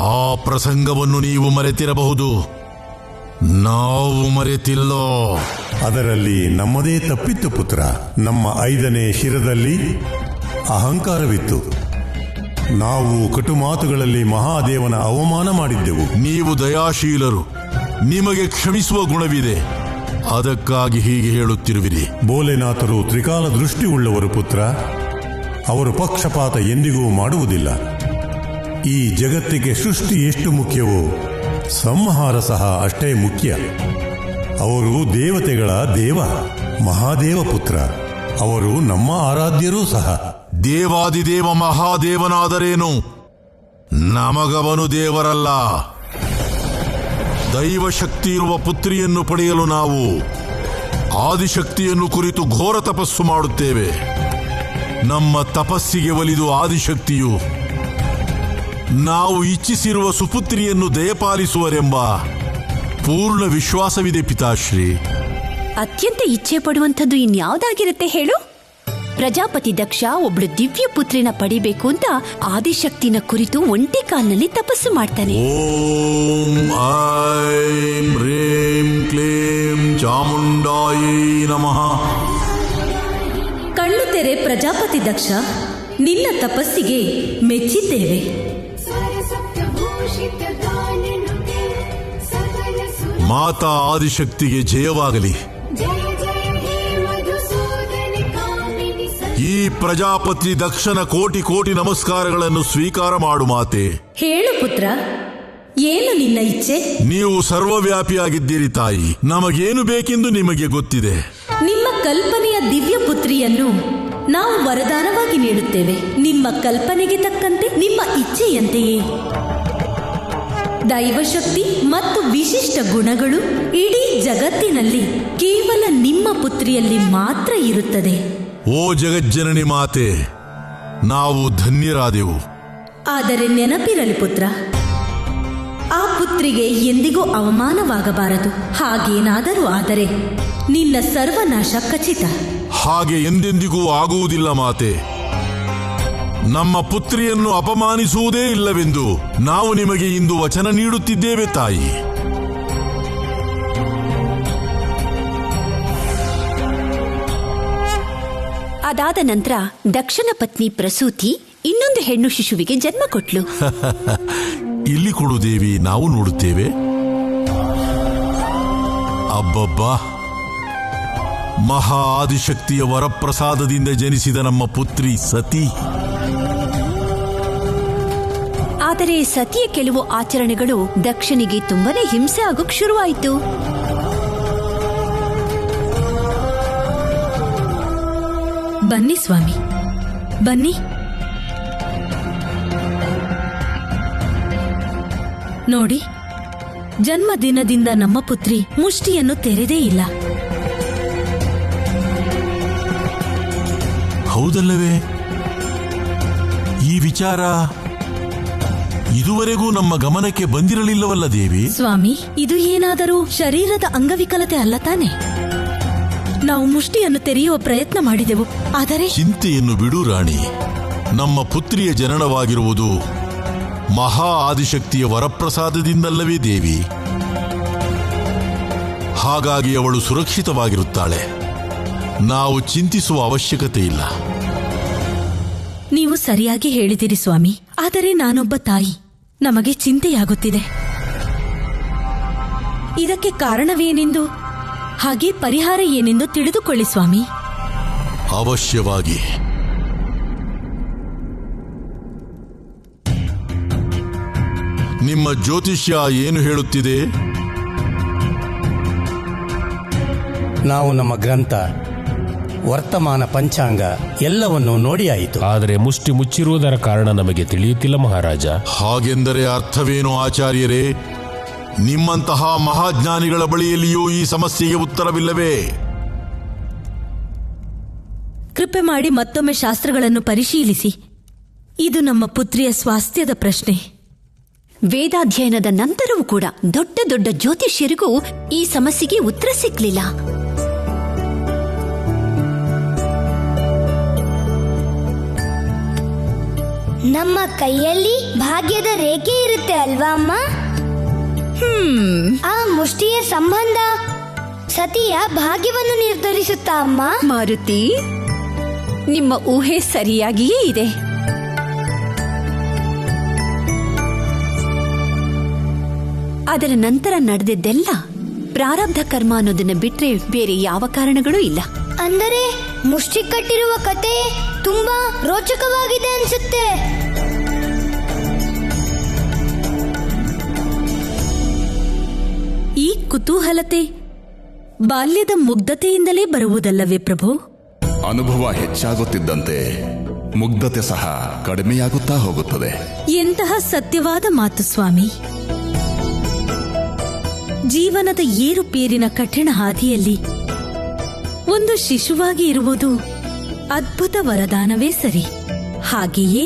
ಆ ಪ್ರಸಂಗವನ್ನು ನೀವು ಮರೆತಿರಬಹುದು, ನಾವು ಮರೆತಿಲ್ಲೋ. ಅದರಲ್ಲಿ ನಮ್ಮದೇ ತಪ್ಪಿತ್ತು ಪುತ್ರ. ನಮ್ಮ 5ನೇ ಶಿರದಲ್ಲಿ ಅಹಂಕಾರವಿತ್ತು. ನಾವು ಕಟುಮಾತುಗಳಲ್ಲಿ ಮಹಾದೇವನ ಅವಮಾನ ಮಾಡಿದ್ದೆವು. ನೀವು ದಯಾಶೀಲರು, ನಿಮಗೆ ಕ್ಷಮಿಸುವ ಗುಣವಿದೆ, ಅದಕ್ಕಾಗಿ ಹೀಗೆ ಹೇಳುತ್ತಿರುವಿರಿ. ಭೋಲೆನಾಥರು ತ್ರಿಕಾಲ ದೃಷ್ಟಿ ಉಳ್ಳವರು ಪುತ್ರ. ಅವರು ಪಕ್ಷಪಾತ ಎಂದಿಗೂ ಮಾಡುವುದಿಲ್ಲ. ಈ ಜಗತ್ತಿಗೆ ಸೃಷ್ಟಿ ಎಷ್ಟು ಮುಖ್ಯವೋ ಸಂಹಾರ ಸಹ ಅಷ್ಟೇ ಮುಖ್ಯ. ಅವರು ದೇವತೆಗಳ ದೇವ, ಮಹಾದೇವ ಪುತ್ರ. ಅವರು ನಮ್ಮ ಆರಾಧ್ಯರೂ ಸಹ. ದೇವಾದಿದೇವ ಮಹಾದೇವನಾದರೇನು, ನಮಗವನು ದೇವರಲ್ಲ. ದೈವಶಕ್ತಿ ಇರುವ ಪುತ್ರಿಯನ್ನು ಪಡೆಯಲು ನಾವು ಆದಿಶಕ್ತಿಯನ್ನು ಕುರಿತು ಘೋರ ತಪಸ್ಸು ಮಾಡುತ್ತೇವೆ. ನಮ್ಮ ತಪಸ್ಸಿಗೆ ಒಲಿದು ಆದಿಶಕ್ತಿಯು ನಾವು ಇಚ್ಛಿಸಿರುವ ಸುಪುತ್ರಿಯನ್ನು ದಯಪಾಲಿಸುವರೆಂಬ ಪೂರ್ಣ ವಿಶ್ವಾಸವಿದೆ ಪಿತಾಶ್ರೀ. ಅತ್ಯಂತ ಇಚ್ಛೆ ಪಡುವಂಥದ್ದು ಇನ್ಯಾವುದಾಗಿರುತ್ತೆ ಹೇಳು? ಪ್ರಜಾಪತಿ ದಕ್ಷ ಒಬ್ಳು ದಿವ್ಯ ಪುತ್ರಿನ ಪಡಿಬೇಕು ಅಂತ ಆದಿಶಕ್ತಿನ ಕುರಿತು ಒಂಟಿ ಕಾಲ್ನಲ್ಲಿ ತಪಸ್ಸು ಮಾಡ್ತಾನೆ. ಓಂ ಐಂ ಹ್ರೀಂ ಕ್ಲೀಂ ಚಾಮುಂಡಾಯೈ ನಮಃ. ಕಣ್ಣು ತೆರೆ ಪ್ರಜಾಪತಿ ದಕ್ಷ, ನಿನ್ನ ತಪಸ್ಸಿಗೆ ಮೆಚ್ಚಿದ್ದೇವೆ. ಮಾತಾ ಆದಿಶಕ್ತಿಗೆ ಜಯವಾಗಲಿ. ಈ ಪ್ರಜಾಪತಿ ದಕ್ಷನ ಕೋಟಿ ಕೋಟಿ ನಮಸ್ಕಾರಗಳನ್ನು ಸ್ವೀಕಾರ ಮಾಡು ಮಾತೆ. ಹೇಳು ಪುತ್ರ, ಏನು ನಿನ್ನ ಇಚ್ಛೆ? ನೀವು ಸರ್ವವ್ಯಾಪಿಯಾಗಿದ್ದೀರಿ ತಾಯಿ, ನಮಗೇನು ಬೇಕೆಂದು ನಿಮಗೆ ಗೊತ್ತಿದೆ. ನಿಮ್ಮ ಕಲ್ಪನೆಯ ದಿವ್ಯ ಪುತ್ರಿಯನ್ನು ನಾವು ವರದಾನವಾಗಿ ನೀಡುತ್ತೇವೆ. ನಿಮ್ಮ ಕಲ್ಪನೆಗೆ ತಕ್ಕಂತೆ, ನಿಮ್ಮ ಇಚ್ಛೆಯಂತೆಯೇ. ದೈವಶಕ್ತಿ ಮತ್ತು ವಿಶಿಷ್ಟ ಗುಣಗಳು ಇಡೀ ಜಗತ್ತಿನಲ್ಲಿ ಕೇವಲ ನಿಮ್ಮ ಪುತ್ರಿಯಲ್ಲಿ ಮಾತ್ರ ಇರುತ್ತದೆ. ಓ ಜಗಜ್ಜನನಿ ಮಾತೆ, ನಾವು ಧನ್ಯರಾದೆವು. ಆದರೆ ನೆನಪಿರಲಿ ಪುತ್ರ, ಆ ಪುತ್ರಿಗೆ ಎಂದಿಗೂ ಅವಮಾನವಾಗಬಾರದು. ಹಾಗೇನಾದರೂ ಆದರೆ ನಿನ್ನ ಸರ್ವನಾಶ ಖಚಿತ. ಹಾಗೆ ಎಂದೆಂದಿಗೂ ಆಗುವುದಿಲ್ಲ ಮಾತೆ. ನಮ್ಮ ಪುತ್ರಿಯನ್ನು ಅಪಮಾನಿಸುವುದೇ ಇಲ್ಲವೆಂದು ನಾವು ನಿಮಗೆ ಇಂದು ವಚನ ನೀಡುತ್ತಿದ್ದೇವೆ ತಾಯಿ. ಅದಾದ ನಂತರ ದಕ್ಷನ ಪತ್ನಿ ಪ್ರಸೂತಿ ಇನ್ನೊಂದು ಹೆಣ್ಣು ಶಿಶುವಿಗೆ ಜನ್ಮ ಕೊಟ್ಲು. ಇಲ್ಲಿ ಕೊಡು ದೇವಿ, ನಾವು ನೋಡುತ್ತೇವೆ. ಅಬ್ಬಬ್ಬಾ, ಮಹಾ ಆದಿಶಕ್ತಿಯ ವರಪ್ರಸಾದದಿಂದ ಜನಿಸಿದ ನಮ್ಮ ಪುತ್ರಿ ಸತಿ. ಆದರೆ ಸತಿಯ ಕೆಲವು ಆಚರಣೆಗಳು ದಕ್ಷನಿಗೆ ತುಂಬಾನೇ ಹಿಂಸೆ ಆಗೋಕ್ ಶುರುವಾಯಿತು. ಬನ್ನಿ ಸ್ವಾಮಿ, ಬನ್ನಿ. ನೋಡಿ, ಜನ್ಮದಿನದಿಂದ ನಮ್ಮ ಪುತ್ರಿ ಮುಷ್ಟಿಯನ್ನು ತೆರೆದೇ ಇಲ್ಲ. ಹೌದಲ್ಲವೇ? ಈ ವಿಚಾರ ಇದುವರೆಗೂ ನಮ್ಮ ಗಮನಕ್ಕೆ ಬಂದಿರಲಿಲ್ಲವಲ್ಲ ದೇವಿ? ಸ್ವಾಮಿ, ಇದು ಏನಾದರೂ ಶರೀರದ ಅಂಗವಿಕಲತೆ ಅಲ್ಲ ತಾನೆ? ನಾವು ಮುಷ್ಟಿಯನ್ನು ತೆರೆಯುವ ಪ್ರಯತ್ನ ಮಾಡಿದೆವು, ಆದರೆ... ಚಿಂತೆಯನ್ನು ಬಿಡು ರಾಣಿ. ನಮ್ಮ ಪುತ್ರಿಯ ಜನನವಾಗಿರುವುದು ಮಹಾ ಆದಿಶಕ್ತಿಯ ವರಪ್ರಸಾದದಿಂದಲ್ಲವೇ ದೇವಿ? ಹಾಗಾಗಿ ಅವಳು ಸುರಕ್ಷಿತವಾಗಿರುತ್ತಾಳೆ. ನಾವು ಚಿಂತಿಸುವ ಅವಶ್ಯಕತೆ ಇಲ್ಲ. ನೀವು ಸರಿಯಾಗಿ ಹೇಳಿದಿರಿ ಸ್ವಾಮಿ. ಆದರೆ ನಾನೊಬ್ಬ ತಾಯಿ, ನಮಗೆ ಚಿಂತೆಯಾಗುತ್ತಿದೆ. ಇದಕ್ಕೆ ಕಾರಣವೇನೆಂದು, ಹಾಗೆ ಪರಿಹಾರ ಏನೆಂದು ತಿಳಿದುಕೊಳ್ಳಿ ಸ್ವಾಮಿ. ಅವಶ್ಯವಾಗಿ. ನಿಮ್ಮ ಜ್ಯೋತಿಷ್ಯ ಏನು ಹೇಳುತ್ತಿದೆ? ನಾವು ನಮ್ಮ ಗ್ರಂಥ, ವರ್ತಮಾನ ಪಂಚಾಂಗ ಎಲ್ಲವನ್ನೂ ನೋಡಿ ಆಯಿತು. ಆದರೆ ಮುಷ್ಟಿ ಮುಚ್ಚಿರುವುದರ ಕಾರಣ ನಮಗೆ ತಿಳಿಯುತ್ತಿಲ್ಲ ಮಹಾರಾಜ. ಹಾಗೆಂದರೆ ಅರ್ಥವೇನು ಆಚಾರ್ಯರೇ? ನಿಮ್ಮಂತಹ ಮಹಾಜ್ಞಾನಿಗಳ ಬಳಿಯಲ್ಲಿಯೂ ಈ ಸಮಸ್ಯೆಗೆ ಉತ್ತರವಿಲ್ಲವೇ? ಕೃಪೆ ಮಾಡಿ ಮತ್ತೊಮ್ಮೆ ಶಾಸ್ತ್ರಗಳನ್ನು ಪರಿಶೀಲಿಸಿ. ಇದು ನಮ್ಮ ಪುತ್ರಿಯ ಸ್ವಾಸ್ಥ್ಯದ ಪ್ರಶ್ನೆ. ವೇದಾಧ್ಯಯನದ ನಂತರವೂ ಕೂಡ ದೊಡ್ಡ ದೊಡ್ಡ ಜ್ಯೋತಿಷ್ಯರಿಗೂ ಈ ಸಮಸ್ಯೆಗೆ ಉತ್ತರ ಸಿಕ್ಕಲಿಲ್ಲ. ನಮ್ಮ ಕೈಯಲ್ಲಿ ಭಾಗ್ಯದ ರೇಖೆ ಇರುತ್ತೆ ಅಲ್ವಾ ಅಮ್ಮ? ಆ ಮುಷ್ಟಿಯ ಸಂಬಂಧ ಸತಿಯ ಭಾಗ್ಯವನ್ನು ನಿರ್ಧರಿಸುತ್ತಾ ಅಮ್ಮ? ಮಾರುತಿ, ನಿಮ್ಮ ಊಹೆ ಸರಿಯಾಗಿಯೇ ಇದೆ. ಅದರ ನಂತರ ನಡೆದಿದ್ದೆಲ್ಲ ಪ್ರಾರಬ್ಧ ಕರ್ಮ ಅನ್ನೋದನ್ನ ಬಿಟ್ರೆ ಬೇರೆ ಯಾವ ಕಾರಣಗಳೂ ಇಲ್ಲ. ಅಂದರೆ ಮುಷ್ಟಿ ಕಟ್ಟಿರುವ ಕತೆ ತುಂಬಾ ರೋಚಕವಾಗಿದೆ ಅನ್ಸುತ್ತೆ. ಈ ಕುತೂಹಲತೆ ಬಾಲ್ಯದ ಮುಗ್ಧತೆಯಿಂದಲೇ ಬರುವುದಲ್ಲವೇ ಪ್ರಭು? ಅನುಭವ ಹೆಚ್ಚಾಗುತ್ತಿದ್ದಂತೆ ಮುಗ್ಧತೆ ಸಹ ಕಡಿಮೆಯಾಗುತ್ತಾ ಹೋಗುತ್ತದೆ. ಎಂತಹ ಸತ್ಯವಾದ ಮಾತು ಸ್ವಾಮಿ. ಜೀವನದ ಏರುಪೇರಿನ ಕಠಿಣ ಹಾದಿಯಲ್ಲಿ ಒಂದು ಶಿಶುವಾಗಿ ಇರುವುದು ಅದ್ಭುತ ವರದಾನವೇ ಸರಿ. ಹಾಗೆಯೇ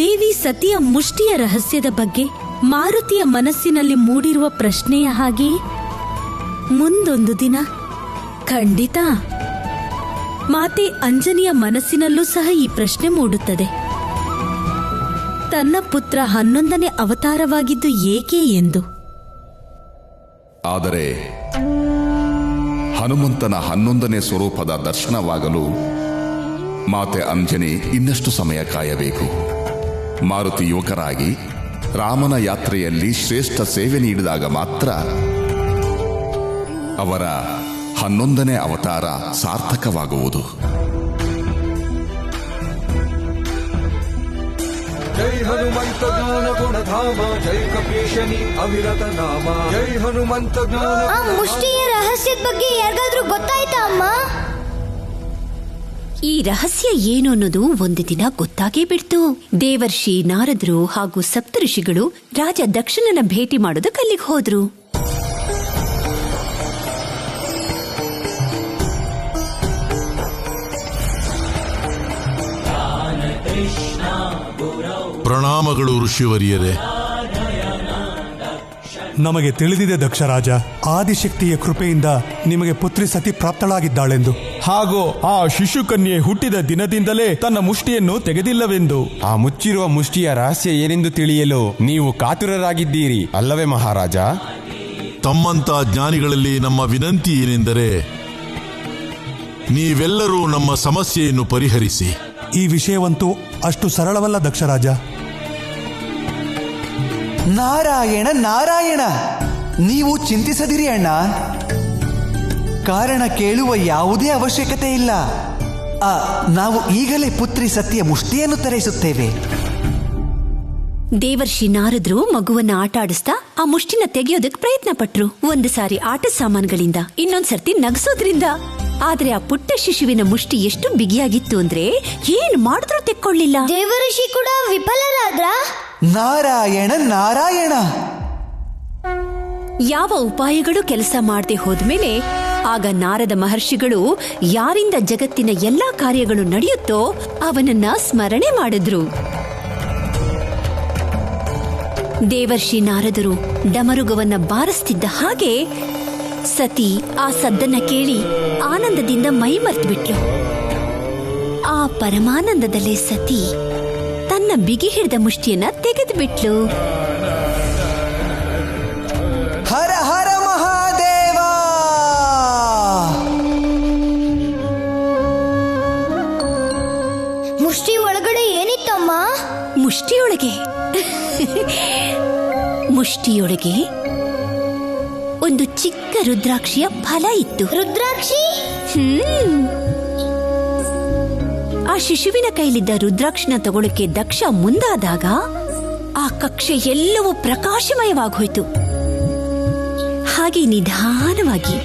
ದೇವಿ ಸತಿಯ ಮುಷ್ಟಿಯ ರಹಸ್ಯದ ಬಗ್ಗೆ ಮಾರುತಿಯ ಮನಸ್ಸಿನಲ್ಲಿ ಮೂಡಿರುವ ಪ್ರಶ್ನೆಯ ಹಾಗೆಯೇ ಮುಂದೊಂದು ದಿನ ಖಂಡಿತ ಮಾತೆ ಅಂಜನಿಯ ಮನಸ್ಸಿನಲ್ಲೂ ಸಹ ಈ ಪ್ರಶ್ನೆ ಮೂಡುತ್ತದೆ. ತನ್ನ ಪುತ್ರ 11ನೇ ಅವತಾರವಾಗಿದ್ದು ಏಕೆ ಎಂದು. ಆದರೆ ಹನುಮಂತನ 11ನೇ ಸ್ವರೂಪದ ದರ್ಶನವಾಗಲು ಮಾತೆ ಅಂಜನಿ ಇನ್ನಷ್ಟು ಸಮಯ ಕಾಯಬೇಕು. ಮಾರುತಿ ಯುವಕರಾಗಿ ರಾಮನ ಯಾತ್ರೆಯಲ್ಲಿ ಶ್ರೇಷ್ಠ ಸೇವೆ ನೀಡಿದಾಗ ಮಾತ್ರ ಅವರ 11ನೇ ಅವತಾರ ಸಾರ್ಥಕವಾಗುವುದು. ಜೈ ಹನುಮಂತ ಜ್ಞಾನ ಗುಣಧಾಮ, ಜೈ ಕಪೀಶನಿ ಅವಿರತ ನಾಮ, ಜೈ ಹನುಮಂತ ಜ್ಞಾನ. ಆ ಮುಷ್ಟಿಯ ರಹಸ್ಯದ ಬಗ್ಗೆ ಯಾರಿಗಾದ್ರೂ ಗೊತ್ತಾಯ್ತಾ ಅಮ್ಮ? ಈ ರಹಸ್ಯ ಏನು ಅನ್ನೋದು ಒಂದು ದಿನ ಗೊತ್ತಾಗೇ ಬಿಡ್ತು. ದೇವರ್ಷಿ ನಾರದರು ಹಾಗೂ ಸಪ್ತಋಷಿಗಳು ರಾಜ ದಕ್ಷನನ್ನ ಭೇಟಿ ಮಾಡೋದಕ್ಕೆ ಅಲ್ಲಿಗೆ ಹೋದ್ರು. ಪ್ರಣಾಮಗಳು ಋಷಿವರಿಯರೇ. ನಮಗೆ ತಿಳಿದಿದೆ ದಕ್ಷರಾಜ, ಆದಿಶಕ್ತಿಯ ಕೃಪೆಯಿಂದ ನಿಮಗೆ ಪುತ್ರಿ ಸತಿ ಪ್ರಾಪ್ತಳಾಗಿದ್ದಾಳೆಂದು. ಹಾಗೂ ಆ ಶಿಶುಕನ್ಯೆ ಹುಟ್ಟಿದ ದಿನದಿಂದಲೇ ತನ್ನ ಮುಷ್ಟಿಯನ್ನು ತೆಗೆದಿಲ್ಲವೆಂದು. ಆ ಮುಚ್ಚಿರುವ ಮುಷ್ಟಿಯ ರಹಸ್ಯ ಏನೆಂದು ತಿಳಿಯಲು ನೀವು ಕಾತುರರಾಗಿದ್ದೀರಿ ಅಲ್ಲವೇ ಮಹಾರಾಜ? ತಮ್ಮಂತ ಜ್ಞಾನಿಗಳಲ್ಲಿ ನಮ್ಮ ವಿನಂತಿ ಏನೆಂದರೆ, ನೀವೆಲ್ಲರೂ ನಮ್ಮ ಸಮಸ್ಯೆಯನ್ನು ಪರಿಹರಿಸಿ. ಈ ವಿಷಯವಂತೂ ಅಷ್ಟು ಸರಳವಲ್ಲ ದಕ್ಷರಾಜ. ನಾರಾಯಣ ನಾರಾಯಣ, ನೀವು ಚಿಂತಿಸದಿರಿ ಅಣ್ಣ. ಕಾರಣ ಕೇಳುವ ಯಾವುದೇ ಅವಶ್ಯಕತೆ ಇಲ್ಲ. ನಾವು ಈಗಲೇ ಪುತ್ರಿ ಸತಿಯ ಮುಷ್ಟಿಯನ್ನು ತರಿಸುತ್ತೇವೆ. ದೇವರ್ಷಿ ನಾರದ್ರು ಮಗುವನ್ನ ಆಟ ಆಡಿಸ್ತಾ ಆ ಮುಷ್ಟಿನ ತೆಗೆಯೋದಕ್ಕೆ ಪ್ರಯತ್ನ ಪಟ್ರು. ಒಂದು ಸಾರಿ ಆಟ ಸಾಮಾನುಗಳಿಂದ, ಇನ್ನೊಂದ್ಸರ್ತಿ ನಗಸೋದ್ರಿಂದ. ಆದ್ರೆ ಆ ಪುಟ್ಟ ಶಿಶುವಿನ ಮುಷ್ಟಿ ಎಷ್ಟು ಬಿಗಿಯಾಗಿತ್ತು ಅಂದ್ರೆ ಏನ್ ಮಾಡಿದ್ರೂ ತೆಕ್ಕೊಳ್ಳಿಲ್ಲ. ದೇವಋಷಿ ಕೂಡ ವಿಫಲರಾದ್ರ? ನಾರಾಯಣ ನಾರಾಯಣ. ಯಾವ ಉಪಾಯಗಳು ಕೆಲಸ ಮಾಡದೆ ಹೋದ್ಮೇಲೆ ಆಗ ನಾರದ ಮಹರ್ಷಿಗಳು ಯಾರಿಂದ ಜಗತ್ತಿನ ಎಲ್ಲಾ ಕಾರ್ಯಗಳು ನಡೆಯುತ್ತೋ ಅವನನ್ನ ಸ್ಮರಣೆ ಮಾಡಿದ್ರು. ದೇವರ್ಷಿ ನಾರದರು ಡಮರುಗವನ್ನ ಬಾರಿಸ್ತಿದ್ದ ಹಾಗೆ ಸತಿ ಆ ಸದ್ದನ್ನ ಕೇಳಿ ಆನಂದದಿಂದ ಮೈ ಮರೆತುಬಿಟ್ಲು. ಆ ಪರಮಾನಂದದಲ್ಲೇ ಸತಿ ತನ್ನ ಬಿಗಿ ಹಿಡಿದ ಮುಷ್ಟಿಯನ್ನ ತೆಗೆದುಬಿಟ್ಲು. ಹರ ಹರ ಮಹಾದೇವ. ಮುಷ್ಟಿ ಒಳಗಡೆ ಏನಿತ್ತಮ್ಮ? ಮುಷ್ಟಿಯೊಳಗೆ ಒಂದು ಚಿಕ್ಕ ರುದ್ರಾಕ್ಷಿಯ ಫಲ ಇತ್ತು. ರುದ್ರಾಕ್ಷಿ? ಆ ಶಿಶುವಿನ ಕೈಲಿದ್ದ ರುದ್ರಾಕ್ಷಿನ ತಗೊಳ್ಳಕ್ಕೆ ದಕ್ಷ ಮುಂದಾದಾಗ ಆ ಕಕ್ಷೆ ಎಲ್ಲವೂ ಪ್ರಕಾಶಮಯವಾಗೋಯ್ತು. ಹಾಗೆ ನಿಧಾನವಾಗಿ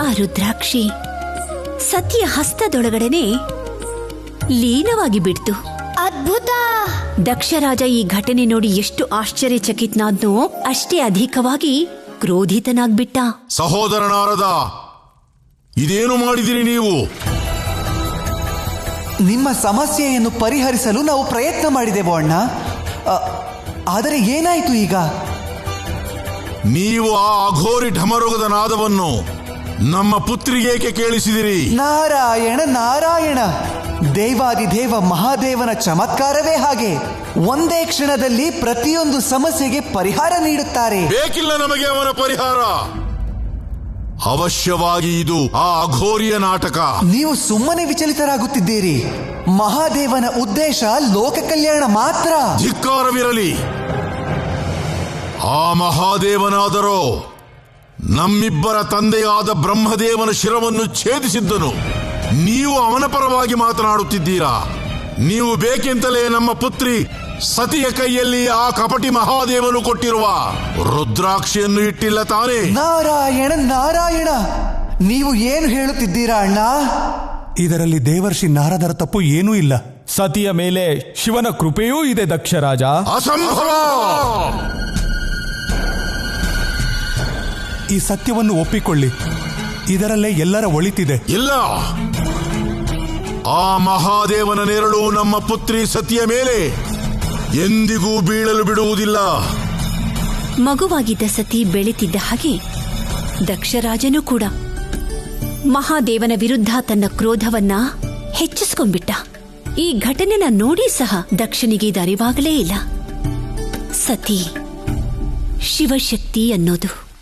ಆ ರುದ್ರಾಕ್ಷಿ ಸತಿಯ ಹಸ್ತದೊಳಗಡೆನೆ ಲೀನವಾಗಿ ಬಿಡ್ತು. ಅದ್ಭುತ! ದಕ್ಷರಾಜ ಈ ಘಟನೆ ನೋಡಿ ಎಷ್ಟು ಆಶ್ಚರ್ಯಚಕಿತನಾದ್ನೋ ಅಷ್ಟೇ ಅಧಿಕವಾಗಿ ಕ್ರೋಧಿತನಾಗ್ಬಿಟ್ಟ. ಸಹೋದರ ನಾರದ, ಇದೇನು ಮಾಡಿದಿರಿ ನೀವು? ನಿಮ್ಮ ಸಮಸ್ಯೆಯನ್ನು ಪರಿಹರಿಸಲು ನಾವು ಪ್ರಯತ್ನ ಮಾಡಿದೆವು ಅಣ್ಣ. ಆದರೆ ಏನಾಯಿತು ಈಗ? ನೀವು ಆ ಅಘೋರಿ ಢಮರುಗದ ನಾದವನ್ನು ನಮ್ಮ ಪುತ್ರಿಗೇಕೆ ಕೇಳಿಸಿದಿರಿ? ನಾರಾಯಣ ನಾರಾಯಣ, ದೇವಾದಿದೇವ ಮಹಾದೇವನ ಚಮತ್ಕಾರವೇ ಹಾಗೆ. ಒಂದೇ ಕ್ಷಣದಲ್ಲಿ ಪ್ರತಿಯೊಂದು ಸಮಸ್ಯೆಗೆ ಪರಿಹಾರ ನೀಡುತ್ತಾರೆ. ಬೇಕಿಲ್ಲ ನಮಗೆ ಅವನ ಪರಿಹಾರ. ಅವಶ್ಯವಾಗಿ ಇದು ಆ ಅಘೋರಿಯ ನಾಟಕ. ನೀವು ಸುಮ್ಮನೆ ವಿಚಲಿತರಾಗುತ್ತಿದ್ದೀರಿ. ಮಹಾದೇವನ ಉದ್ದೇಶ ಲೋಕ ಕಲ್ಯಾಣ ಮಾತ್ರ. ಧಿಕ್ಕಾರವಿರಲಿ. ಆ ಮಹಾದೇವನಾದರೋ ನಮ್ಮಿಬ್ಬರ ತಂದೆಯಾದ ಬ್ರಹ್ಮದೇವನ ಶಿರವನ್ನು ಛೇದಿಸಿದ್ದನು. ನೀವು ಅವನ ಪರವಾಗಿ ಮಾತನಾಡುತ್ತಿದ್ದೀರಾ. ನೀವು ಬೇಕೆಂತಲೇ ನಮ್ಮ ಪುತ್ರಿ ಸತಿಯ ಕೈಯಲ್ಲಿ ಆ ಕಪಟಿ ಮಹಾದೇವನು ಕೊಟ್ಟಿರುವ ರುದ್ರಾಕ್ಷಿಯನ್ನು ಇಟ್ಟಿಲ್ಲ ತಾನೇ? ನಾರಾಯಣ ನಾರಾಯಣ, ನೀವು ಏನು ಹೇಳುತ್ತಿದ್ದೀರಾ ಅಣ್ಣ? ಇದರಲ್ಲಿ ದೇವರ್ಷಿ ನಾರದರ ತಪ್ಪು ಏನೂ ಇಲ್ಲ. ಸತಿಯ ಮೇಲೆ ಶಿವನ ಕೃಪೆಯೂ ಇದೆ ದಕ್ಷರಾಜ. ಅಸಂಭವ! ಈ ಸತ್ಯವನ್ನು ಒಪ್ಪಿಕೊಳ್ಳಿ. ಇದರಲ್ಲೇ ಎಲ್ಲರ ಒಳಿತಿದೆ. ಇಲ್ಲ, ಆ ಮಹಾದೇವನ ನೆರಳು ನಮ್ಮ ಪುತ್ರಿ ಸತಿಯ ಮೇಲೆ ಎಂದಿಗೂ ಬೀಳಲು ಬಿಡುವುದಿಲ್ಲ. ಮಗುವಾಗಿದ್ದ ಸತಿ ಬೆಳೆತಿದ್ದ ಹಾಗೆ ದಕ್ಷರಾಜನೂ ಕೂಡ ಮಹಾದೇವನ ವಿರುದ್ಧ ತನ್ನ ಕ್ರೋಧವನ್ನ ಹೆಚ್ಚಿಸ್ಕೊಂಡ್ಬಿಟ್ಟ. ಈ ಘಟನೆನ ನೋಡಿ ಸಹ ದಕ್ಷನಿಗೆ ಇದು ಅರಿವಾಗಲೇ ಇಲ್ಲ. ಸತಿ ಶಿವಶಕ್ತಿ ಅನ್ನೋದು.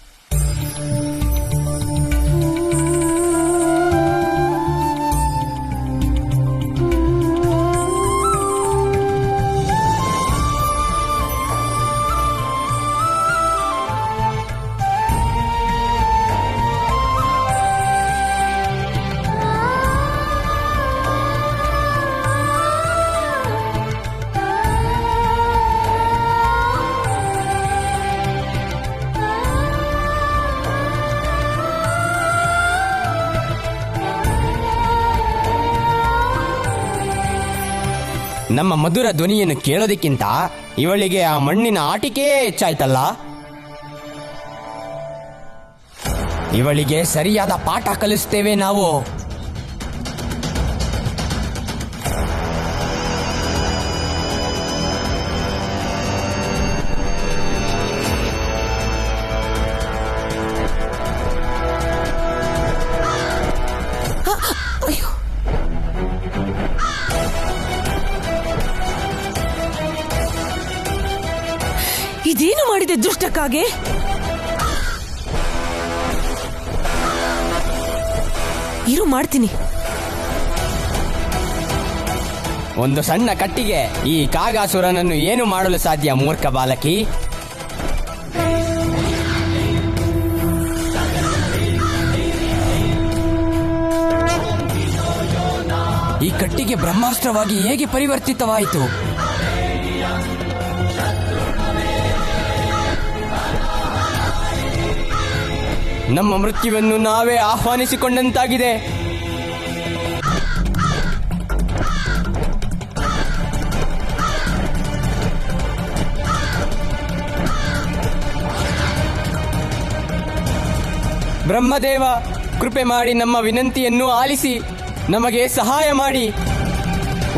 ನಮ್ಮ ಮಧುರ ಧ್ವನಿಯನ್ನು ಕೇಳೋದಕ್ಕಿಂತ ಇವಳಿಗೆ ಆ ಮಣ್ಣಿನ ಆಟಿಕೆಯೇ ಹೆಚ್ಚಾಯ್ತಲ್ಲ. ಇವಳಿಗೆ ಸರಿಯಾದ ಪಾಠ ಕಲಿಸ್ತೇವೆ ನಾವು. ಇದೇನು ಮಾಡಿದೆ ದುಷ್ಟಕ್ಕಾಗೆ? ಇರು, ಮಾಡ್ತೀನಿ. ಒಂದು ಸಣ್ಣ ಕಟ್ಟಿಗೆ ಈ ಕಾಗಾಸುರನನ್ನು ಏನು ಮಾಡಲು ಸಾಧ್ಯ ಮೂರ್ಖ ಬಾಲಕಿ? ಈ ಕಟ್ಟಿಗೆ ಬ್ರಹ್ಮಾಸ್ತ್ರವಾಗಿ ಹೇಗೆ ಪರಿವರ್ತಿತವಾಯಿತು? ನಮ್ಮ ಮೃತ್ಯುವನ್ನು ನಾವೇ ಆಹ್ವಾನಿಸಿಕೊಂಡಂತಾಗಿದೆ. ಬ್ರಹ್ಮದೇವ, ಕೃಪೆ ಮಾಡಿ ನಮ್ಮ ವಿನಂತಿಯನ್ನು ಆಲಿಸಿ ನಮಗೆ ಸಹಾಯ ಮಾಡಿ.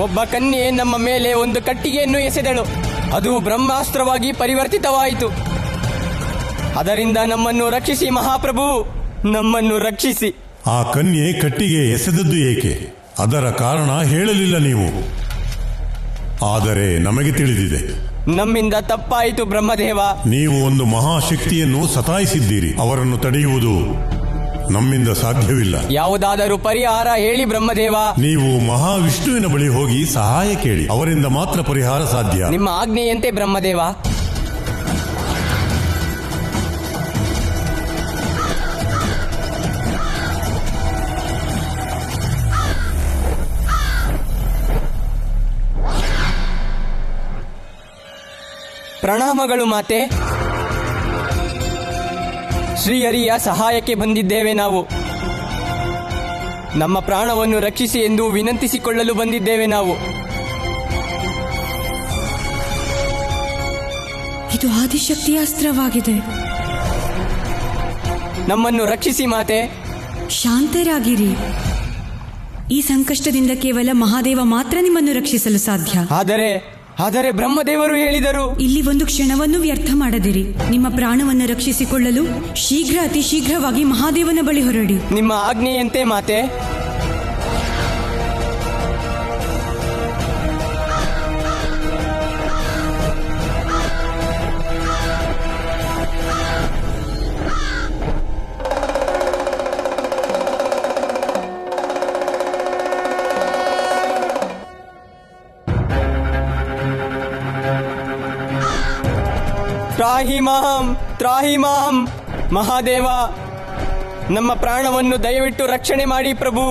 ಒಬ್ಬ ಕನ್ಯೆ ನಮ್ಮ ಮೇಲೆ ಒಂದು ಕಟ್ಟಿಗೆಯನ್ನು ಎಸೆದಳು. ಅದು ಬ್ರಹ್ಮಾಸ್ತ್ರವಾಗಿ ಪರಿವರ್ತಿತವಾಯಿತು. ಅದರಿಂದ ನಮ್ಮನ್ನು ರಕ್ಷಿಸಿ ಮಹಾಪ್ರಭು, ನಮ್ಮನ್ನು ರಕ್ಷಿಸಿ. ಆ ಕನ್ಯೆ ಕಟ್ಟಿಗೆ ಎಸೆದದ್ದು ಏಕೆ? ಅದರ ಕಾರಣ ಹೇಳಲಿಲ್ಲ ನೀವು. ಆದರೆ ನಮಗೆ ತಿಳಿದಿದೆ. ನಮ್ಮಿಂದ ತಪ್ಪಾಯಿತು ಬ್ರಹ್ಮದೇವ. ನೀವು ಒಂದು ಮಹಾಶಕ್ತಿಯನ್ನು ಸತಾಯಿಸಿದ್ದೀರಿ. ಅವರನ್ನು ತಡೆಯುವುದು ನಮ್ಮಿಂದ ಸಾಧ್ಯವಿಲ್ಲ. ಯಾವುದಾದರೂ ಪರಿಹಾರ ಹೇಳಿ ಬ್ರಹ್ಮದೇವ. ನೀವು ಮಹಾವಿಷ್ಣುವಿನ ಬಳಿ ಹೋಗಿ ಸಹಾಯ ಕೇಳಿ. ಅವರಿಂದ ಮಾತ್ರ ಪರಿಹಾರ ಸಾಧ್ಯ. ನಿಮ್ಮ ಆಜ್ಞೆಯಂತೆ ಬ್ರಹ್ಮದೇವ. ಪ್ರಣಾಮಗಳು ಮಾತೆ. ಶ್ರೀಹರಿಯ ಸಹಾಯಕ್ಕೆ ಬಂದಿದ್ದೇವೆ ನಾವು. ನಮ್ಮ ಪ್ರಾಣವನ್ನು ರಕ್ಷಿಸಿ ಎಂದು ವಿನಂತಿಸಿಕೊಳ್ಳಲು ಬಂದಿದ್ದೇವೆ ನಾವು. ಇದು ಆದಿಶಕ್ತಿಯ ಅಸ್ತ್ರವಾಗಿದೆ. ನಮ್ಮನ್ನು ರಕ್ಷಿಸಿ ಮಾತೆ. ಶಾಂತರಾಗಿರಿ. ಈ ಸಂಕಷ್ಟದಿಂದ ಕೇವಲ ಮಹಾದೇವ ಮಾತ್ರ ನಿಮ್ಮನ್ನು ರಕ್ಷಿಸಲು ಸಾಧ್ಯ. ಆದರೆ ಬ್ರಹ್ಮದೇವರು ಹೇಳಿದರು. ಇಲ್ಲಿ ಒಂದು ಕ್ಷಣವನ್ನು ವ್ಯರ್ಥ ಮಾಡದಿರಿ. ನಿಮ್ಮ ಪ್ರಾಣವನ್ನು ರಕ್ಷಿಸಿಕೊಳ್ಳಲು ಅತಿ ಶೀಘ್ರವಾಗಿ ಮಹಾದೇವನ ಬಳಿ ಹೊರಡಿ. ನಿಮ್ಮ ಆಜ್ಞೆಯಂತೆ ಮಾತೆ. ತ್ರಾಹಿ ಮಾಂ ಮಹಾದೇವ, ನಮ್ಮ ಪ್ರಾಣವನ್ನು ದಯವಿಟ್ಟು ರಕ್ಷಣೆ ಮಾಡಿ ಪ್ರಭು.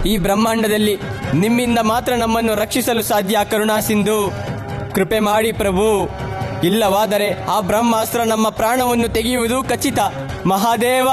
ಈ ಬ್ರಹ್ಮಾಂಡದಲ್ಲಿ ನಿಮ್ಮಿಂದ ಮಾತ್ರ ನಮ್ಮನ್ನು ರಕ್ಷಿಸಲು ಸಾಧ್ಯ. ಕರುಣಾ ಸಿಂಧು, ಕೃಪೆ ಮಾಡಿ ಪ್ರಭು. ಇಲ್ಲವಾದರೆ ಆ ಬ್ರಹ್ಮಾಸ್ತ್ರ ನಮ್ಮ ಪ್ರಾಣವನ್ನು ತೆಗೆಯುವುದು ಖಚಿತ. ಮಹಾದೇವ,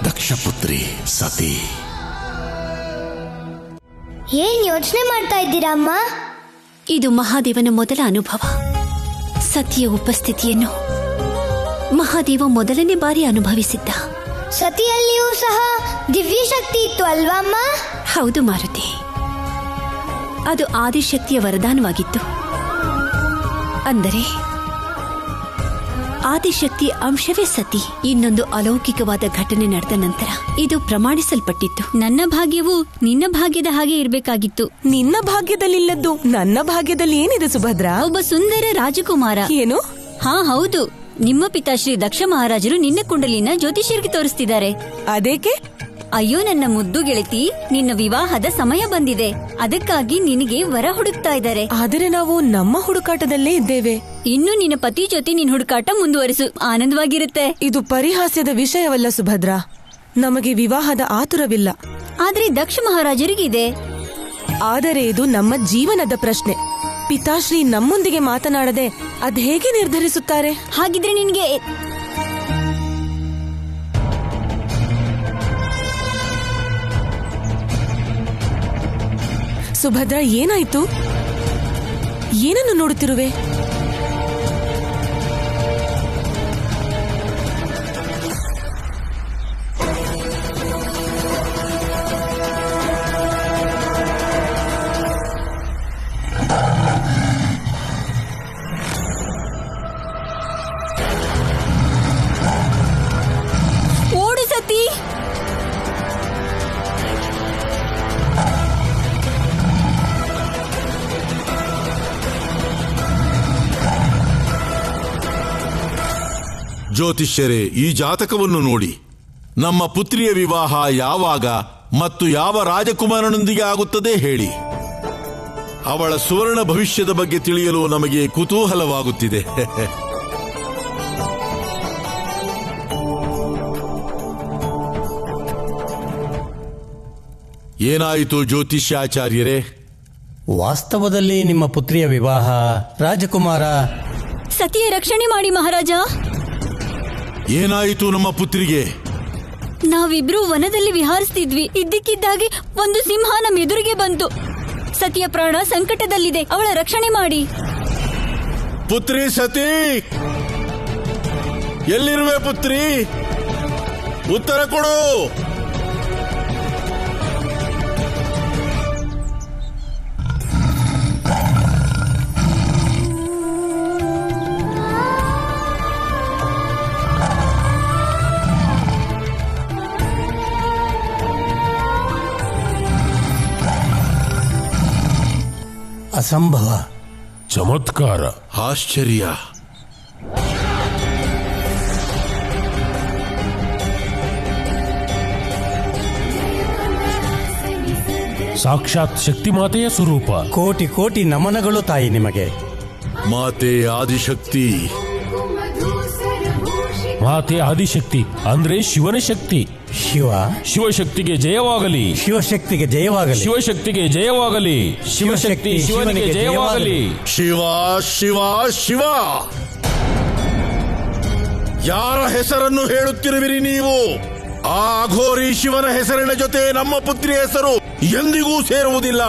ದಕ್ಷಪುತ್ರಿ ಸತಿ, ಏನ್ ಯೋಚನೆ ಮಾಡ್ತಾ ಇದ್ದೀರಾ ಅಮ್ಮ? ಇದು ಮಹಾದೇವನ ಮೊದಲ ಅನುಭವ. ಸತಿಯ ಉಪಸ್ಥಿತಿಯನ್ನು ಮಹಾದೇವ ಮೊದಲನೇ ಬಾರಿ ಅನುಭವಿಸಿದ್ದ. ಸತಿಯಲ್ಲಿಯೂ ಸಹ ದಿವ್ಯ ಶಕ್ತಿ ಇತ್ತು ಅಲ್ವಾ ಅಮ್ಮ? ಹೌದು ಮಾರುತಿ, ಅದು ಆದಿಶಕ್ತಿಯ ವರದಾನವಾಗಿತ್ತು. ಅಂದರೆ ಆದಿಶಕ್ತಿಯ ಅಂಶವೇ ಸತಿ. ಇನ್ನೊಂದು ಅಲೌಕಿಕವಾದ ಘಟನೆ ನಡೆದ ನಂತರ ಇದು ಪ್ರಮಾಣಿಸಲ್ಪಟ್ಟಿತ್ತು. ನನ್ನ ಭಾಗ್ಯವು ನಿನ್ನ ಭಾಗ್ಯದ ಹಾಗೆ ಇರಬೇಕಾಗಿತ್ತು. ನಿನ್ನ ಭಾಗ್ಯದಲ್ಲಿಲ್ಲದ್ದು ನನ್ನ ಭಾಗ್ಯದಲ್ಲಿ ಏನಿದೆ ಸುಭದ್ರಾ? ಒಬ್ಬ ಸುಂದರ ರಾಜಕುಮಾರ. ಏನು? ಹಾ ಹೌದು, ನಿಮ್ಮ ಪಿತಾಶ್ರೀ ದಕ್ಷ ಮಹಾರಾಜರು ನಿನ್ನ ಕುಂಡಲಿನ ಜ್ಯೋತಿಷ್ಯರಿಗೆ ತೋರಿಸ್ತಿದ್ದಾರೆ. ಅದೇಕೆ? ಅಯ್ಯೋ ನನ್ನ ಮುದ್ದು ಗೆಳತಿ, ನಿನ್ನ ವಿವಾಹದ ಸಮಯ ಬಂದಿದೆ, ಅದಕ್ಕಾಗಿ ನಿನಗೆ ವರ ಹುಡುಕ್ತಾ ಇದ್ದಾರೆ. ಆದರೆ ನಾವು ನಮ್ಮ ಹುಡುಕಾಟದಲ್ಲೇ ಇದ್ದೇವೆ. ಇನ್ನು ನಿನ್ನ ಪತಿ ಜೊತೆ ನಿನ್ನ ಹುಡುಕಾಟ ಮುಂದುವರಿಸು, ಆನಂದವಾಗಿರುತ್ತೆ. ಇದು ಪರಿಹಾಸ್ಯದ ವಿಷಯವಲ್ಲ ಸುಭದ್ರಾ. ನಮಗೆ ವಿವಾಹದ ಆತುರವಿಲ್ಲ. ಆದ್ರೆ ದಕ್ಷ ಮಹಾರಾಜರಿಗಿದೆ. ಆದರೆ ಇದು ನಮ್ಮ ಜೀವನದ ಪ್ರಶ್ನೆ. ಪಿತಾಶ್ರೀ ನಮ್ಮೊಂದಿಗೆ ಮಾತನಾಡದೆ ಅದ್ ಹೇಗೆ ನಿರ್ಧರಿಸುತ್ತಾರೆ? ಹಾಗಿದ್ರೆ ನಿನಗೆ ಸುಭದ್ರಾ, ಏನಾಯ್ತು? ಏನನ್ನು ನೋಡುತ್ತಿರುವೆ? ಓಡು ಸತಿ. ಜ್ಯೋತಿಷ್ಯರೇ, ಈ ಜಾತಕವನ್ನು ನೋಡಿ. ನಮ್ಮ ಪುತ್ರಿಯ ವಿವಾಹ ಯಾವಾಗ ಮತ್ತು ಯಾವ ರಾಜಕುಮಾರನೊಂದಿಗೆ ಆಗುತ್ತದೆ ಹೇಳಿ. ಅವಳ ಸುವರ್ಣ ಭವಿಷ್ಯದ ಬಗ್ಗೆ ತಿಳಿಯಲು ನಮಗೆ ಕುತೂಹಲವಾಗುತ್ತಿದೆ. ಏನಾಯಿತು ಜ್ಯೋತಿಷ್ಯಾಚಾರ್ಯರೇ? ವಾಸ್ತವದಲ್ಲಿ ನಿಮ್ಮ ಪುತ್ರಿಯ ವಿವಾಹ ರಾಜಕುಮಾರ ಸತಿಯ ರಕ್ಷಣೆ ಮಾಡಿ ಮಹಾರಾಜ. ಏನಾಯಿತು ನಮ್ಮ ಪುತ್ರಿಗೆ? ನಾವಿಬ್ರು ವನದಲ್ಲಿ ವಿಹಾರಿಸ್ತಿದ್ವಿ. ಇದ್ದಕ್ಕಿದ್ದಾಗೆ ಒಂದು ಸಿಂಹ ನಮ್ಮ ಎದುರಿಗೆ ಬಂತು. ಸತಿಯ ಪ್ರಾಣ ಸಂಕಟದಲ್ಲಿದೆ, ಅವಳ ರಕ್ಷಣೆ ಮಾಡಿ. ಪುತ್ರಿ ಸತಿ, ಎಲ್ಲಿರುವೆ ಪುತ್ರಿ? ಉತ್ತರ ಕೊಡು. ಅಸಂಭವ, ಚಮತ್ಕಾರ, ಆಶ್ಚರ್ಯ. ಸಾಕ್ಷಾತ್ ಶಕ್ತಿ ಮಾತೆಯ ಸ್ವರೂಪ. ಕೋಟಿ ಕೋಟಿ ನಮನಗಳು ತಾಯಿ ನಿಮಗೆ. ಮಾತೆ ಆದಿಶಕ್ತಿ. ಮಾತೆ ಆದಿಶಕ್ತಿ ಅಂದ್ರೆ ಶಿವನ ಶಕ್ತಿ. ಶಿವಶಕ್ತಿಗೆ ಜಯವಾಗಲಿ. ಶಿವಶಕ್ತಿಗೆ ಜಯವಾಗಲಿ. ಶಿವಶಕ್ತಿಗೆ ಜಯವಾಗಲಿ. ಶಿವಶಕ್ತಿ ಶಿವನಿಗೆ ಜಯವಾಗಲಿ. ಶಿವ ಶಿವ ಶಿವ. ಯಾರ ಹೆಸರನ್ನು ಹೇಳುತ್ತಿರುವಿರಿ ನೀವು? ಆ ಅಘೋರಿ ಶಿವನ ಹೆಸರಿನ ಜೊತೆ ನಮ್ಮ ಪುತ್ರಿ ಹೆಸರು ಎಂದಿಗೂ ಸೇರುವುದಿಲ್ಲ.